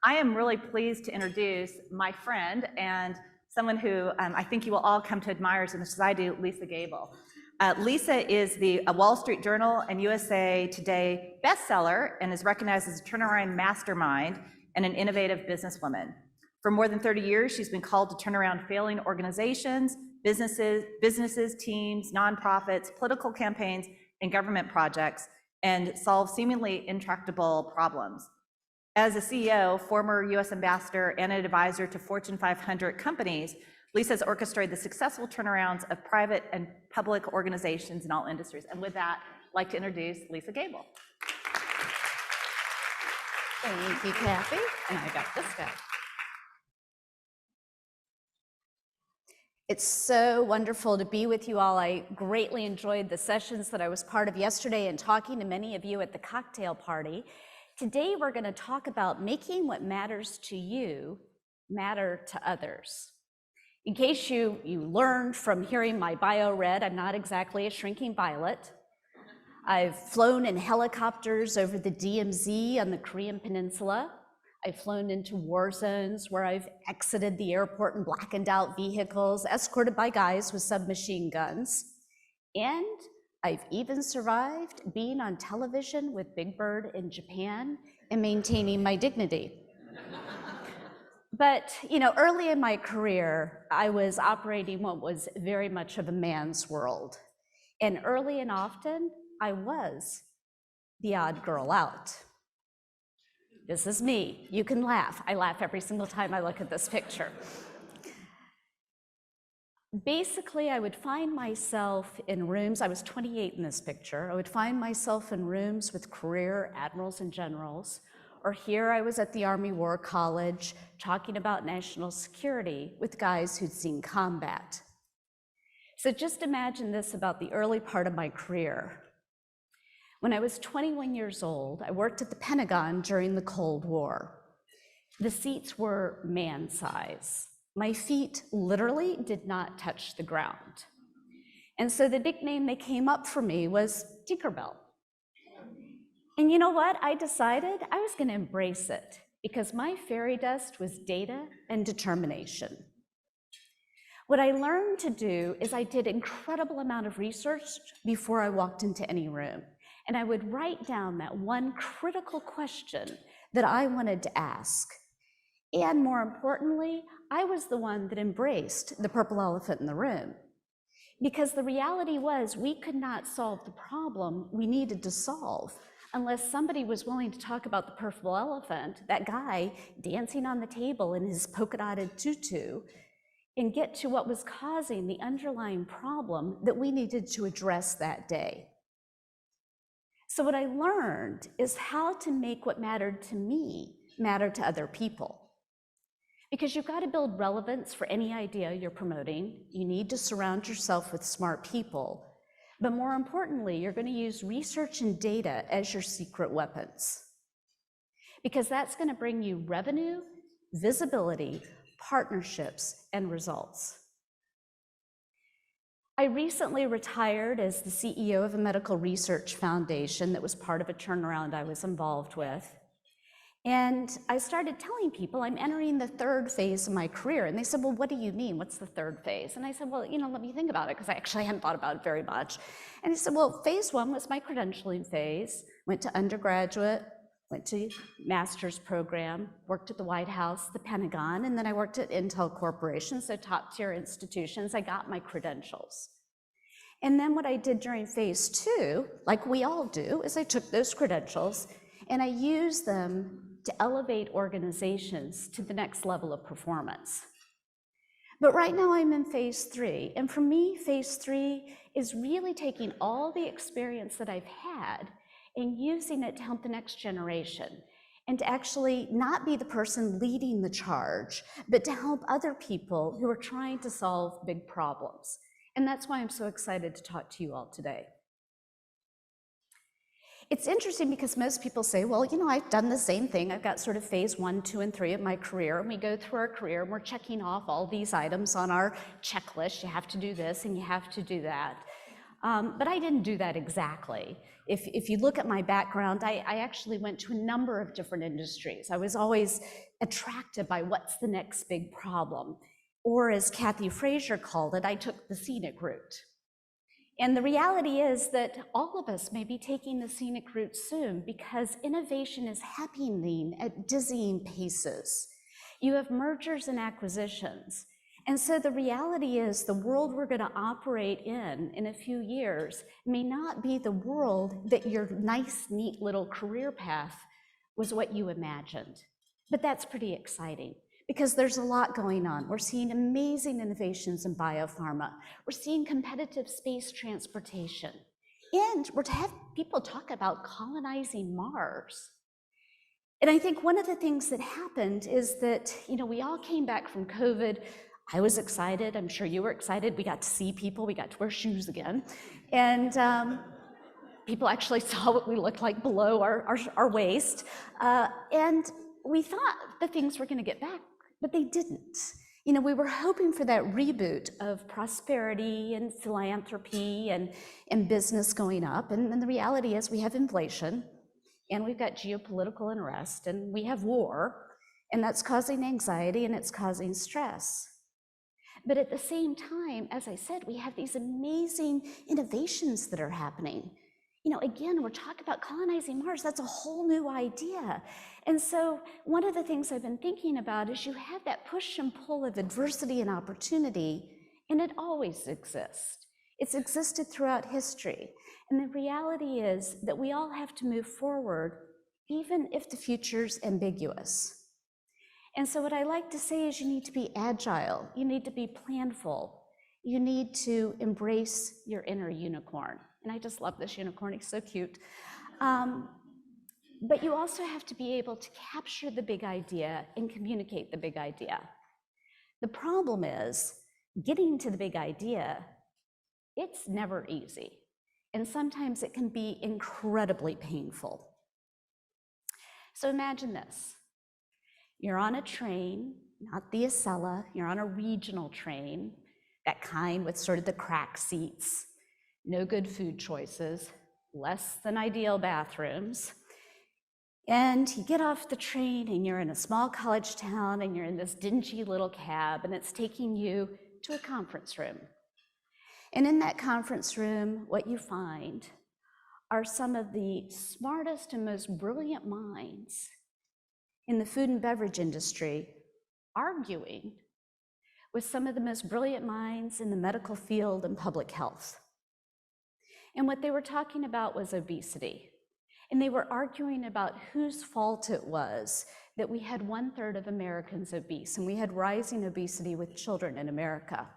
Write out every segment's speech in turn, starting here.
I am really pleased to introduce my friend and someone who I think you will all come to admire as much as I do, Lisa Gable. Lisa is the Wall Street Journal and USA Today bestseller and is recognized as a turnaround mastermind and an innovative businesswoman. For more than 30 years, she's been called to turn around failing organizations, businesses, teams, nonprofits, political campaigns, and government projects, and solve seemingly intractable problems. As a CEO, former US ambassador, and an advisor to Fortune 500 companies, Lisa has orchestrated the successful turnarounds of private and public organizations in all industries. And with that, I'd like to introduce Lisa Gable. Thank you, Kathy. And I got this guy. It's so wonderful to be with you all. I greatly enjoyed the sessions that I was part of yesterday and talking to many of you at the cocktail party. Today, we're going to talk about making what matters to you matter to others. In case you learned from hearing my bio read, I'm not exactly a shrinking violet. I've flown in helicopters over the DMZ on the Korean Peninsula. I've flown into war zones where I've exited the airport in blackened out vehicles, escorted by guys with submachine guns. And I've even survived being on television with Big Bird in Japan and maintaining my dignity. But, early in my career, I was operating what was very much of a man's world. And early and often, I was the odd girl out. This is me. You can laugh. I laugh every single time I look at this picture. Basically, I would find myself in rooms, I was 28 in this picture, I would find myself in rooms with career admirals and generals, or here I was at the Army War College talking about national security with guys who'd seen combat. So just imagine this about the early part of my career. When I was 21 years old, I worked at the Pentagon during the Cold War. The seats were man size. My feet literally did not touch the ground. And so the nickname that came up for me was Tinkerbell. And you know what? I decided I was going to embrace it because my fairy dust was data and determination. What I learned to do is I did an incredible amount of research before I walked into any room. And I would write down that one critical question that I wanted to ask. And more importantly, I was the one that embraced the purple elephant in the room. Because the reality was we could not solve the problem we needed to solve unless somebody was willing to talk about the purple elephant, that guy dancing on the table in his polka dotted tutu, and get to what was causing the underlying problem that we needed to address that day. So what I learned is how to make what mattered to me matter to other people. Because you've got to build relevance for any idea you're promoting. You need to surround yourself with smart people. But more importantly, you're going to use research and data as your secret weapons. Because that's going to bring you revenue, visibility, partnerships, and results. I recently retired as the CEO of a medical research foundation that was part of a turnaround I was involved with. And I started telling people I'm entering the third phase of my career. And they said, well, what do you mean? What's the third phase? And I said, well, let me think about it, because I actually hadn't thought about it very much. And he said, well, phase one was my credentialing phase, went to undergraduate, went to master's program, worked at the White House, the Pentagon, and then I worked at Intel Corporation, so top tier institutions. I got my credentials. And then what I did during phase two, like we all do, is I took those credentials and I used them to elevate organizations to the next level of performance. But right now I'm in phase three, and for me, phase three is really taking all the experience that I've had and using it to help the next generation, and to actually not be the person leading the charge, but to help other people who are trying to solve big problems. And that's why I'm so excited to talk to you all today. It's interesting because most people say, well, I've done the same thing. I've got sort of phase 1, 2, and 3 of my career, and we go through our career and we're checking off all these items on our checklist. You have to do this and you have to do that. But I didn't do that exactly. If you look at my background, I actually went to a number of different industries. I was always attracted by what's the next big problem. Or as Kathy Frazier called it, I took the scenic route. And the reality is that all of us may be taking the scenic route soon because innovation is happening at dizzying paces. You have mergers and acquisitions. And so the reality is the world we're going to operate in a few years may not be the world that your nice, neat little career path was what you imagined. But that's pretty exciting because there's a lot going on. We're seeing amazing innovations in biopharma. We're seeing competitive space transportation. And we're to have people talk about colonizing Mars. And I think one of the things that happened is that, we all came back from COVID. I was excited. I'm sure you were excited. We got to see people. We got to wear shoes again. And people actually saw what we looked like below our waist. And we thought that things were going to get back, but they didn't. We were hoping for that reboot of prosperity and philanthropy and business going up. And the reality is we have inflation, and we've got geopolitical unrest, and we have war, and that's causing anxiety and it's causing stress. But at the same time, as I said, we have these amazing innovations that are happening. Again, we're talking about colonizing Mars. That's a whole new idea. And so one of the things I've been thinking about is you have that push and pull of adversity and opportunity, and it always exists. It's existed throughout history. And the reality is that we all have to move forward, even if the future's ambiguous. And so what I like to say is you need to be agile, you need to be planful, you need to embrace your inner unicorn. And I just love this unicorn, he's so cute. But you also have to be able to capture the big idea and communicate the big idea. The problem is getting to the big idea, it's never easy. And sometimes it can be incredibly painful. So imagine this. You're on a train, not the Acela, you're on a regional train, that kind with sort of the crack seats, no good food choices, less than ideal bathrooms. And you get off the train and you're in a small college town and you're in this dingy little cab and it's taking you to a conference room. And in that conference room, what you find are some of the smartest and most brilliant minds in the food and beverage industry arguing with some of the most brilliant minds in the medical field and public health. And what they were talking about was obesity. And they were arguing about whose fault it was that we had 1/3 of Americans obese, and we had rising obesity with children in America.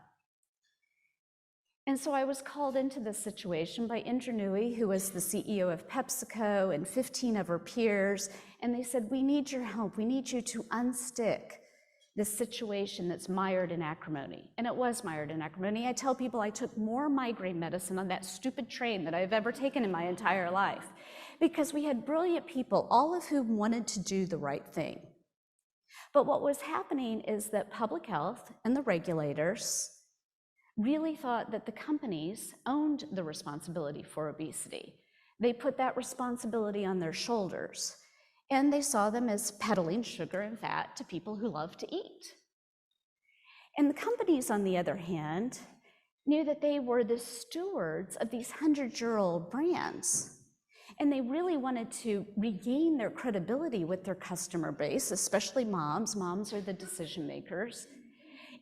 And so I was called into this situation by Indra Nooyi, who was the CEO of PepsiCo, and 15 of her peers, and they said, we need your help. We need you to unstick this situation that's mired in acrimony. And it was mired in acrimony. I tell people I took more migraine medicine on that stupid train that I've ever taken in my entire life, because we had brilliant people, all of whom wanted to do the right thing. But what was happening is that public health and the regulators really thought that the companies owned the responsibility for obesity. They put that responsibility on their shoulders, and they saw them as peddling sugar and fat to people who love to eat. And the companies, on the other hand, knew that they were the stewards of these 100-year-old brands, and they really wanted to regain their credibility with their customer base, especially moms. Moms are the decision makers.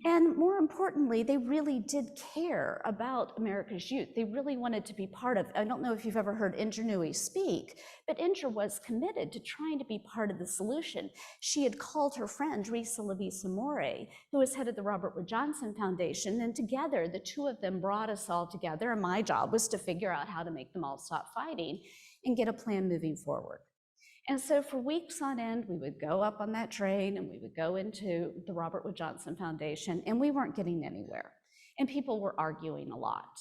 And more importantly, they really did care about America's youth. They really wanted to be part of, I don't know if you've ever heard Indra Nooyi speak, but Indra was committed to trying to be part of the solution. She had called her friend, Risa Lavisa-Mourey, who was head of the Robert Wood Johnson Foundation, and together, the two of them brought us all together, and my job was to figure out how to make them all stop fighting and get a plan moving forward. And so for weeks on end, we would go up on that train and we would go into the Robert Wood Johnson Foundation, and we weren't getting anywhere. And people were arguing a lot.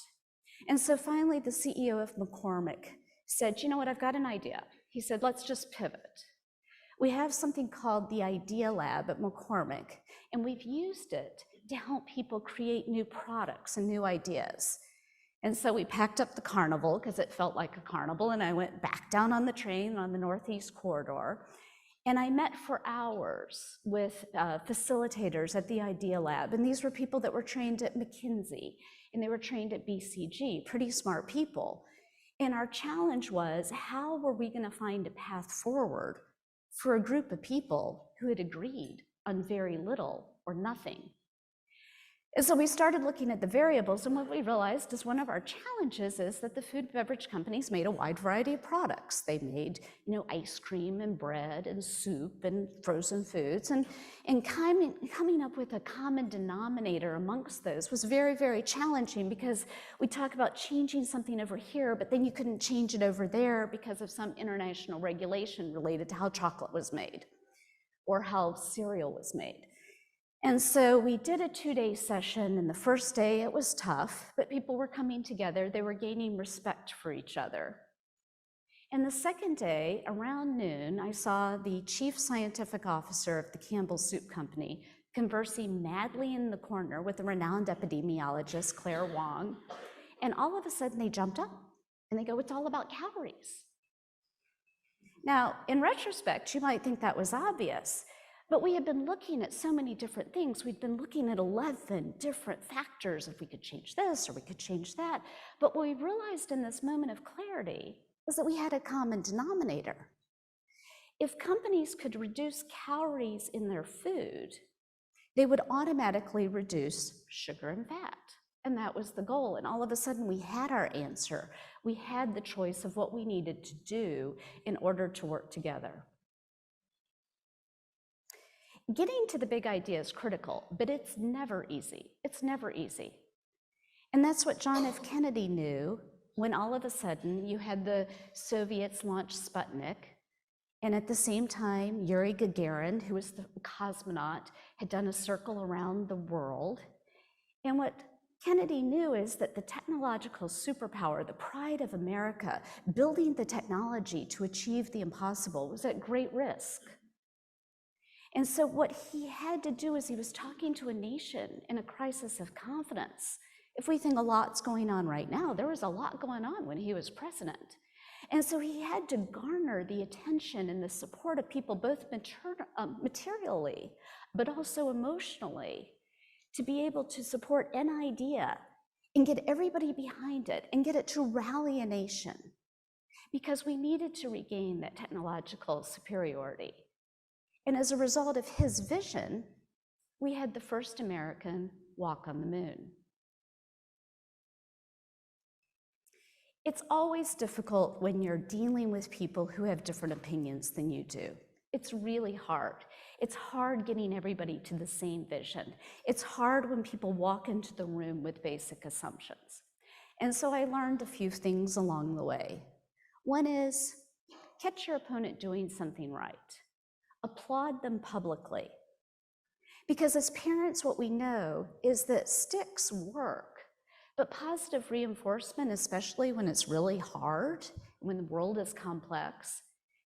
And so finally, the CEO of McCormick said, you know what, I've got an idea. He said, let's just pivot. We have something called the Idea Lab at McCormick, and we've used it to help people create new products and new ideas. And so we packed up the carnival because it felt like a carnival, and I went back down on the train on the Northeast Corridor. And I met for hours with facilitators at the Idea Lab. And these were people that were trained at McKinsey, and they were trained at BCG, pretty smart people. And our challenge was, how were we going to find a path forward for a group of people who had agreed on very little or nothing? And so we started looking at the variables, and what we realized is one of our challenges is that the food and beverage companies made a wide variety of products. They made, ice cream and bread and soup and frozen foods, and coming up with a common denominator amongst those was very, very challenging, because we talk about changing something over here, but then you couldn't change it over there because of some international regulation related to how chocolate was made or how cereal was made. And so we did a 2-day session, and the first day it was tough, but people were coming together, they were gaining respect for each other. And the second day, around noon, I saw the chief scientific officer of the Campbell Soup Company conversing madly in the corner with a renowned epidemiologist, Claire Wong, and all of a sudden they jumped up and they go, "It's all about calories." Now, in retrospect, you might think that was obvious, but we had been looking at so many different things. We'd been looking at 11 different factors, if we could change this or we could change that. But what we realized in this moment of clarity was that we had a common denominator. If companies could reduce calories in their food, they would automatically reduce sugar and fat. And that was the goal. And all of a sudden we had our answer. We had the choice of what we needed to do in order to work together. Getting to the big idea is critical, but it's never easy. It's never easy. And that's what John F. Kennedy knew when all of a sudden you had the Soviets launch Sputnik, and at the same time, Yuri Gagarin, who was the cosmonaut, had done a circle around the world. And what Kennedy knew is that the technological superpower, the pride of America, building the technology to achieve the impossible, was at great risk. And so what he had to do is he was talking to a nation in a crisis of confidence. If we think a lot's going on right now, there was a lot going on when he was president. And so he had to garner the attention and the support of people, both materially, but also emotionally, to be able to support an idea and get everybody behind it and get it to rally a nation, because we needed to regain that technological superiority. And as a result of his vision, we had the first American walk on the moon. It's always difficult when you're dealing with people who have different opinions than you do. It's really hard. It's hard getting everybody to the same vision. It's hard when people walk into the room with basic assumptions. And so I learned a few things along the way. One is, catch your opponent doing something right. Applaud them publicly. Because as parents, what we know is that sticks work, but positive reinforcement, especially when it's really hard, when the world is complex,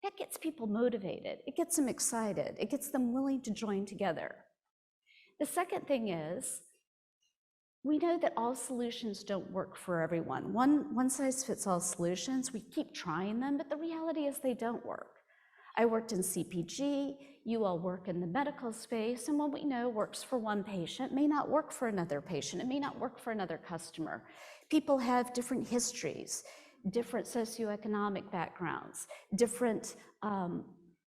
that gets people motivated. It gets them excited. It gets them willing to join together. The second thing is, we know that all solutions don't work for everyone. One size fits all solutions, we keep trying them, but the reality is they don't work. I worked in CPG, you all work in the medical space, and what we know works for one patient may not work for another patient. It may not work for another customer. People have different histories, different socioeconomic backgrounds, different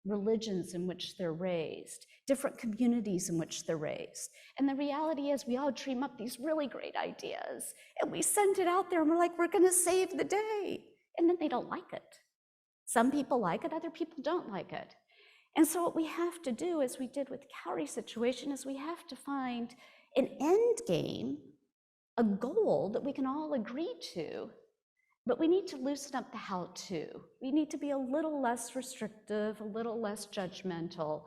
religions in which they're raised, different communities in which they're raised. And the reality is we all dream up these really great ideas, and we send it out there and we're like, we're gonna save the day. And then they don't like it. Some people like it, other people don't like it. And so what we have to do, as we did with the calorie situation, is we have to find an end game, a goal that we can all agree to, but we need to loosen up the how-to. We need to be a little less restrictive, a little less judgmental,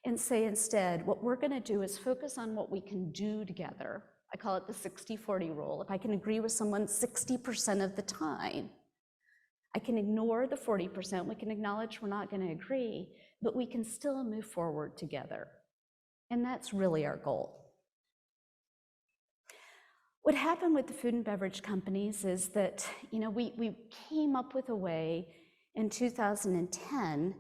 and say instead, what we're gonna do is focus on what we can do together. I call it the 60-40 rule. If I can agree with someone 60% of the time, I can ignore the 40%, we can acknowledge we're not going to agree, but we can still move forward together. And that's really our goal. What happened with the food and beverage companies is that, we came up with a way in 2010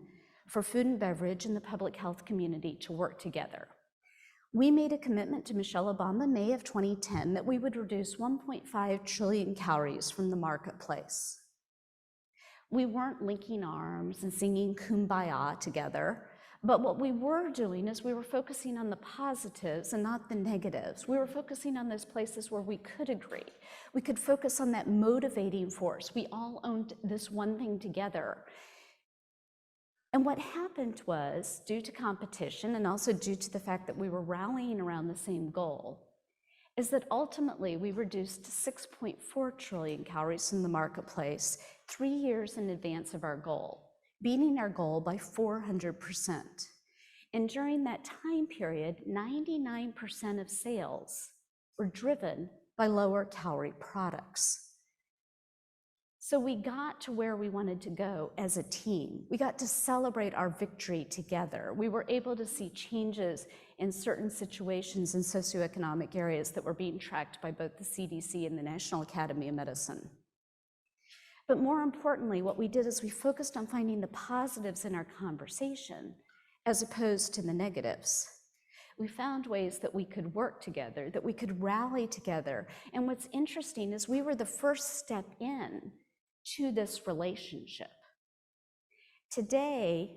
for food and beverage and the public health community to work together. We made a commitment to Michelle Obama in May of 2010 that we would reduce 1.5 trillion calories from the marketplace. We weren't linking arms and singing Kumbaya together, but what we were doing is we were focusing on the positives and not the negatives. We were focusing on those places where we could agree. We could focus on that motivating force. We all owned this one thing together. And what happened was, due to competition and also due to the fact that we were rallying around the same goal, is that ultimately we reduced 6.4 trillion calories in the marketplace 3 years in advance of our goal, beating our goal by 400%. And during that time period, 99% of sales were driven by lower calorie products. So we got to where we wanted to go as a team. We got to celebrate our victory together. We were able to see changes in certain situations in socioeconomic areas that were being tracked by both the CDC and the National Academy of Medicine. But more importantly, what we did is we focused on finding the positives in our conversation as opposed to the negatives. We found ways that we could work together, that we could rally together. And what's interesting is we were the first step in to this relationship. Today,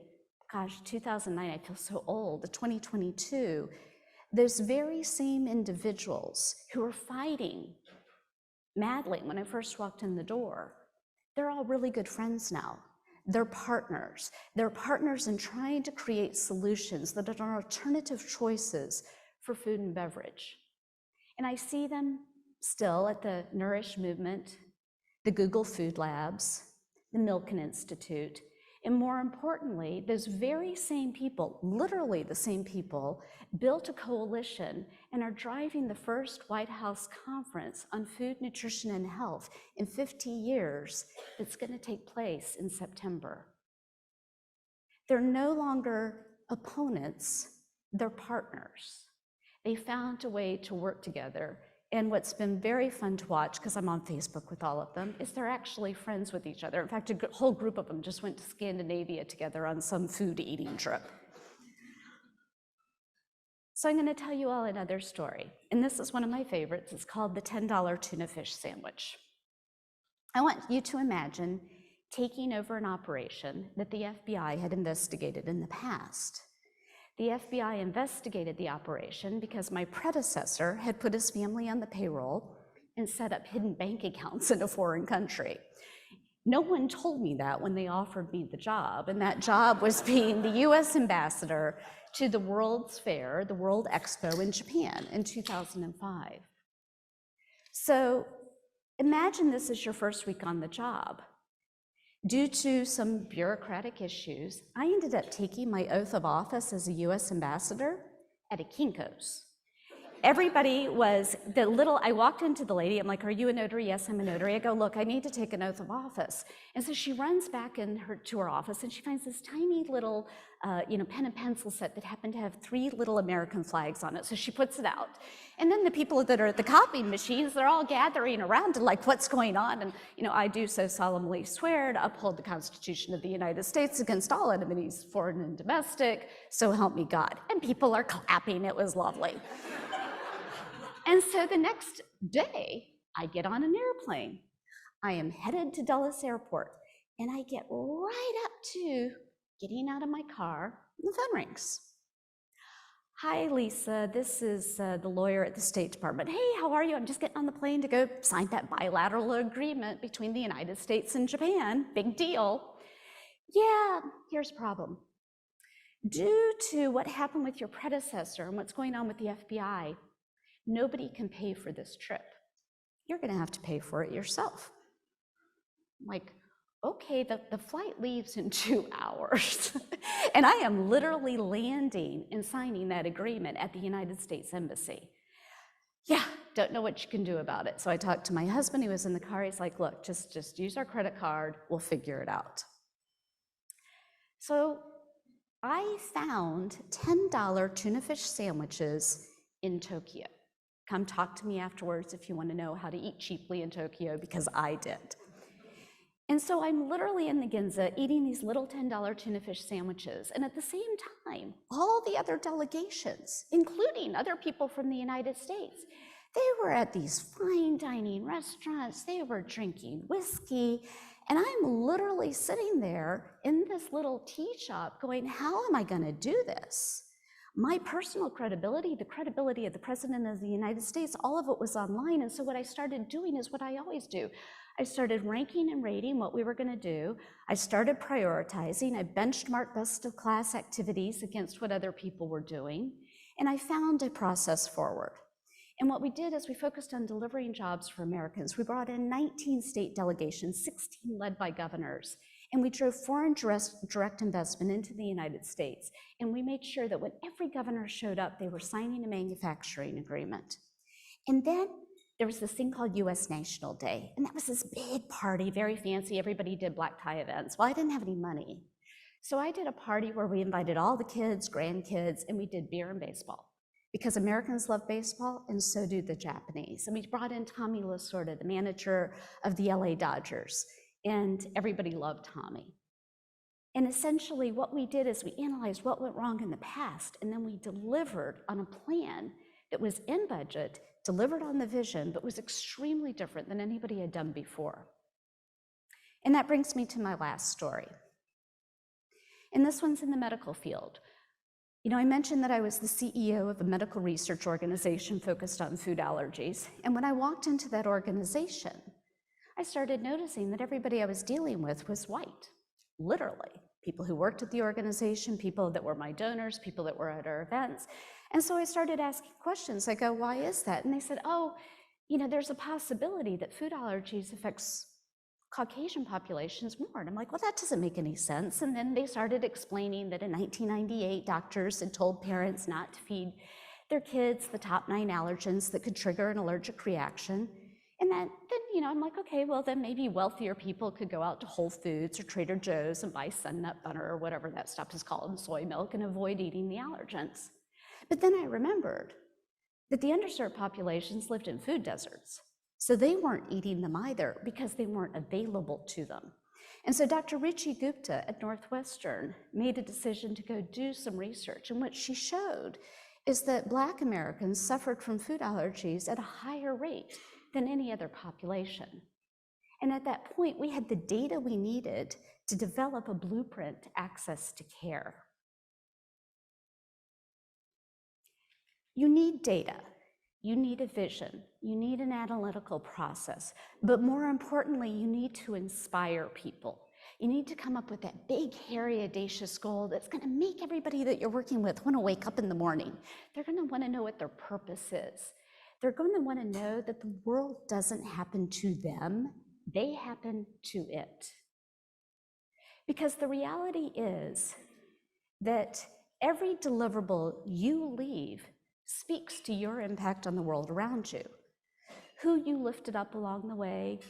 2009, I feel so old, 2022, those very same individuals who were fighting madly when I first walked in the door, they're all really good friends now. They're partners. They're partners in trying to create solutions that are alternative choices for food and beverage. And I see them still at the Nourish Movement, the Google Food Labs, the Milken Institute, and more importantly, those very same people, literally the same people, built a coalition and are driving the first White House conference on food, nutrition, and health in 50 years that's going to take place in September. They're no longer opponents, they're partners. They found a way to work together. And what's been very fun to watch, because I'm on Facebook with all of them, is they're actually friends with each other. In fact, a whole group of them just went to Scandinavia together on some food eating trip. So I'm going to tell you all another story. And this is one of my favorites. It's called the $10 tuna fish sandwich. I want you to imagine taking over an operation that the FBI had investigated in the past. The FBI investigated the operation because my predecessor had put his family on the payroll and set up hidden bank accounts in a foreign country. No one told me that when they offered me the job, and that job was being the US ambassador to the World's Fair, the World Expo in Japan in 2005. So imagine this is your first week on the job. Due to some bureaucratic issues, I ended up taking my oath of office as a US ambassador at a Kinko's. Everybody was, I walked into the lady, I'm like, are you a notary? Yes, I'm a notary. I go, look, I need to take an oath of office. And so she runs back to her office and she finds this tiny little pen and pencil set that happened to have 3 little American flags on it. So she puts it out. And then the people that are at the copying machines, they're all gathering around and like, what's going on? And I do so solemnly swear to uphold the Constitution of the United States against all enemies, foreign and domestic, so help me God. And people are clapping, it was lovely. And so the next day, I get on an airplane. I am headed to Dulles Airport, and I get right up to getting out of my car, and the phone rings. Hi, Lisa, this is the lawyer at the State Department. Hey, how are you? I'm just getting on the plane to go sign that bilateral agreement between the United States and Japan. Big deal. Yeah, here's the problem. Due to what happened with your predecessor and what's going on with the FBI, nobody can pay for this trip. You're going to have to pay for it yourself. I'm like, okay, the flight leaves in 2 hours. And I am literally landing and signing that agreement at the United States Embassy. Yeah, don't know what you can do about it. So I talked to my husband, who was in the car. He's like, look, just use our credit card. We'll figure it out. So I found $10 tuna fish sandwiches in Tokyo, Come talk to me afterwards if you want to know how to eat cheaply in Tokyo, because I did. And so I'm literally in the Ginza eating these little $10 tuna fish sandwiches. And at the same time, all the other delegations, including other people from the United States, they were at these fine dining restaurants, they were drinking whiskey, and I'm literally sitting there in this little tea shop going, how am I gonna do this? My personal credibility, the credibility of the President of the United States, all of it was online. And so what I started doing is what I always do. I started ranking and rating what we were gonna do. I started prioritizing. I benchmarked best of class activities against what other people were doing. And I found a process forward. And what we did is we focused on delivering jobs for Americans. We brought in 19 state delegations, 16 led by governors. And we drove foreign direct investment into the United States. And we made sure that when every governor showed up, they were signing a manufacturing agreement. And then there was this thing called US National Day. And that was this big party, very fancy. Everybody did black tie events. Well, I didn't have any money. So I did a party where we invited all the kids, grandkids, and we did beer and baseball. Because Americans love baseball, and so do the Japanese. And we brought in Tommy Lasorda, the manager of the LA Dodgers. And everybody loved Tommy. And essentially what we did is we analyzed what went wrong in the past, and then we delivered on a plan that was in budget, delivered on the vision, but was extremely different than anybody had done before. And that brings me to my last story. And this one's in the medical field. You know, I mentioned that I was the CEO of a medical research organization focused on food allergies. And when I walked into that organization, I started noticing that everybody I was dealing with was white, literally. People who worked at the organization, people that were my donors, people that were at our events. And so I started asking questions. I go, why is that? And they said, oh, you know, there's a possibility that food allergies affects Caucasian populations more. And I'm like, well, that doesn't make any sense. And then they started explaining that in 1998, doctors had told parents not to feed their kids the top 9 allergens that could trigger an allergic reaction. And then, you know, I'm like, okay, well, then maybe wealthier people could go out to Whole Foods or Trader Joe's and buy Sun Nut butter or whatever that stuff is called, and soy milk, and avoid eating the allergens. But then I remembered that the underserved populations lived in food deserts. So they weren't eating them either because they weren't available to them. And so Dr. Ruchi Gupta at Northwestern made a decision to go do some research. And what she showed is that Black Americans suffered from food allergies at a higher rate than any other population. And at that point, we had the data we needed to develop a blueprint to access to care. You need data, you need a vision, you need an analytical process, but more importantly, you need to inspire people. You need to come up with that big, hairy, audacious goal that's gonna make everybody that you're working with wanna wake up in the morning. They're gonna wanna know what their purpose is. They're going to want to know that the world doesn't happen to them, they happen to it. Because the reality is that every deliverable you leave speaks to your impact on the world around you. Who you lifted up along the way,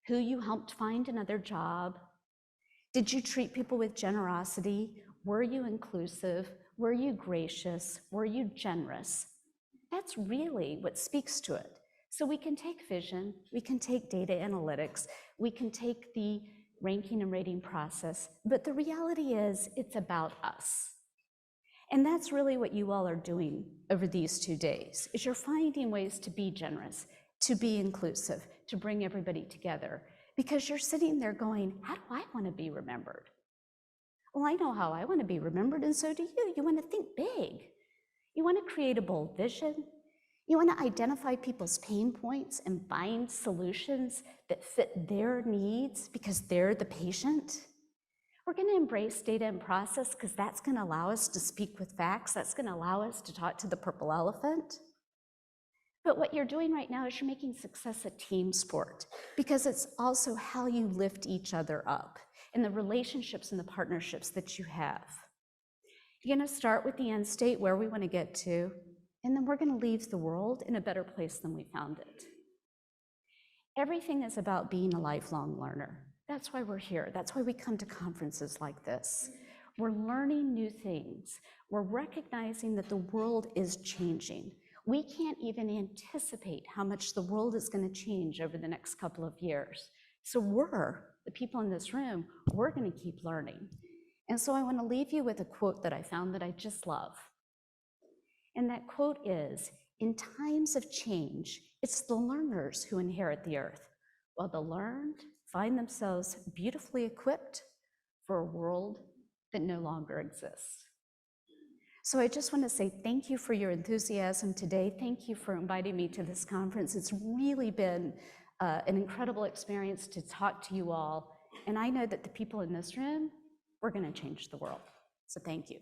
who you helped find another job. Did you treat people with generosity? Were you inclusive? Were you gracious? Were you generous? That's really what speaks to it. So we can take vision, we can take data analytics, we can take the ranking and rating process, but the reality is it's about us. And that's really what you all are doing over these 2 days, is you're finding ways to be generous, to be inclusive, to bring everybody together, because you're sitting there going, how do I want to be remembered? Well, I know how I want to be remembered, and so do you. You want to think big. You want to create a bold vision. You want to identify people's pain points and find solutions that fit their needs because they're the patient. We're going to embrace data and process because that's going to allow us to speak with facts. That's going to allow us to talk to the purple elephant. But what you're doing right now is you're making success a team sport because it's also how you lift each other up and the relationships and the partnerships that you have. You're going to start with the end state, where we want to get to, and then we're going to leave the world in a better place than we found it. Everything is about being a lifelong learner. That's why we're here. That's why we come to conferences like this. We're learning new things. We're recognizing that the world is changing. We can't even anticipate how much the world is going to change over the next couple of years. So the people in this room, we're going to keep learning. And so I want to leave you with a quote that I found that I just love. And that quote is, "In times of change, it's the learners who inherit the earth, while the learned find themselves beautifully equipped for a world that no longer exists." So I just want to say thank you for your enthusiasm today. Thank you for inviting me to this conference. It's really been an incredible experience to talk to you all. And I know that the people in this room, we're going to change the world. So thank you.